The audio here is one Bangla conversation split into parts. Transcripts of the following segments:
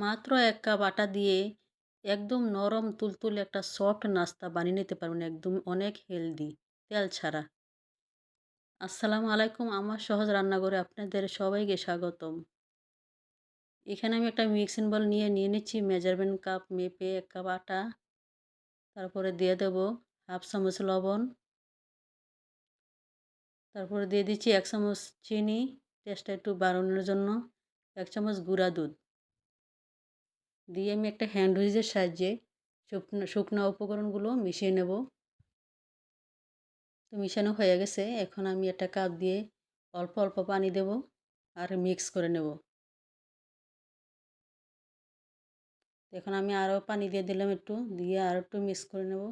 মাত্র ১ কাপ আটা দিয়ে একদম নরম তুলতুলে একটা সফট নাস্তা বানিয়ে নিতে পারবেন, একদম অনেক হেলদি, তেল ছাড়া। আসসালামু আলাইকুম, আমার সহজ রান্নাঘরে আপনাদের সবাইকে স্বাগতম। এখানে আমি একটা মিক্সিং বোল নিয়ে নিচ্ছি মেজারমেন্ট কাপ মেপে ১ কাপ আটা। তারপরে দিয়ে দেব হাফ চামচ লবণ। তারপরে দিয়ে দিচ্ছি ১ চামচ চিনি, টেস্টটা একটু বাড়ানোর জন্য। ১ চামচ গুঁড়া দুধ দিয়ে আমি একটা হ্যান্ড হুইচের সাহায্যে শুকনো উপকরণগুলো মিশিয়ে নেব। তো মিশানো হয়ে গেছে। এখন আমি একটা কাপ দিয়ে অল্প অল্প পানি দেব আর মিক্স করে নেব। এখন আমি আরও পানি দিয়ে দিলাম, একটু দিয়ে আর একটু মিক্স করে নেব।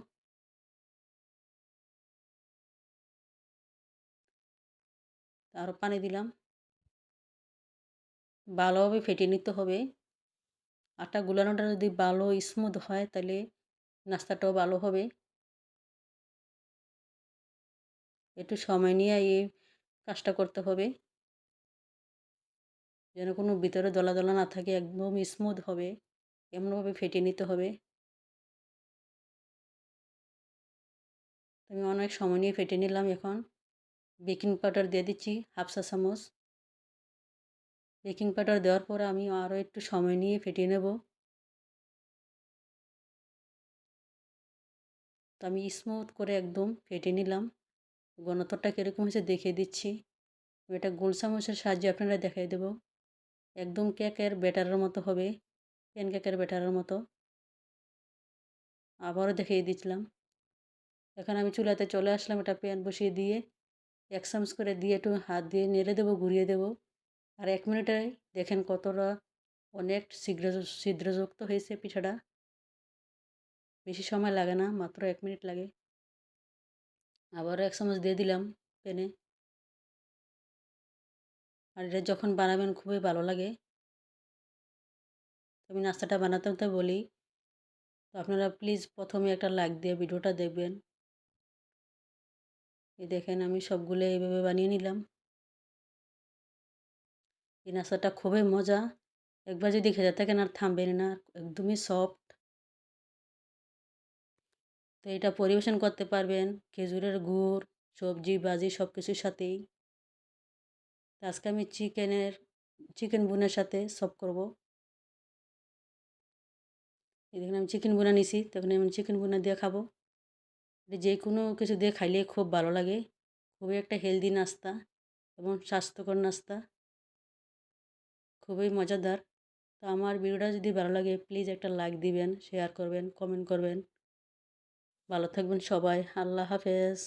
আরও পানি দিলাম। ভালোভাবে ফেটিয়ে নিতে হবে। আটা গুলানোটা যদি ভালো স্মুথ হয় তাহলে নাস্তাটাও ভালো হবে। একটু সময় নিয়ে এই কাজটা করতে হবে, যেন কোনো ভিতরে দলা দলা না থাকে, একদম স্মুথ হবে এমনভাবে ফেটিয়ে নিতে হবে। আমি অনেক সময় নিয়ে ফেটে নিলাম। এখন বেকিং পাউডার দিয়ে দিচ্ছি হাফ চা চামচ। বেকিং পাউডার দেওয়ার পরে আমি আরও একটু সময় নিয়ে ফেটিয়ে নেব। তো আমি স্মুথ করে একদম ফেটে নিলাম। ঘনত্বটা কীরকম হয়েছে দেখিয়ে দিচ্ছি। এটা গোল চামচের সাহায্যে আপনারা দেখিয়ে দেব। একদম কেকের ব্যাটারের মতো হবে, প্যান কেকের ব্যাটারের মতো। আবারও দেখিয়ে দিচ্ছিলাম। এখন আমি চুলাতে চলে আসলাম, এটা প্যান বসিয়ে দিয়ে ১ চামচ করে দিয়ে একটু হাত দিয়ে নেড়ে দেবো, ঘুরিয়ে দেবো। আর ১ মিনিটে দেখেন কতটা অনেক ছিদ্রযুক্ত হয়েছে পিঠাটা। বেশি সময় লাগে না, মাত্র ১ মিনিট লাগে। আবারও ১ চামচ দিয়ে দিলাম প্যানে। আর এটা যখন বানাবেন খুবই ভালো লাগে। আমি নাস্তাটা বানাতে বলি, তো আপনারা প্লিজ প্রথমে একটা লাইক দিয়ে ভিডিওটা দেখবেন। এই দেখেন আমি সবগুলো এইভাবে বানিয়ে নিলাম। এই নাস্তাটা খুবই মজা, একবার যদি খেতে থাকেন আর থামবেন না, একদমই সফট। তো এটা পরিবেশন করতে পারবেন খেজুরের গুড়, সবজি ভাজি সব কিছুর সাথেই। আজকে আমি চিকেন বুনের সাথে সার্ভ করব। এই দেখুন আমি চিকেন বুনা নিছি, তখন আমি চিকেন বুনা দিয়ে খাবো। যে কোনো কিছু দিয়ে খাইলে খুব ভালো লাগে। খুবই একটা হেলদি নাস্তা এবং স্বাস্থ্যকর নাস্তা, খুবই মজাদার। তো আমার ভিডিওটা যদি ভালো লাগে প্লিজ একটা লাইক দিবেন, শেয়ার করবেন, কমেন্ট করবেন। ভালো থাকবেন সবাই। আল্লাহ হাফেজ।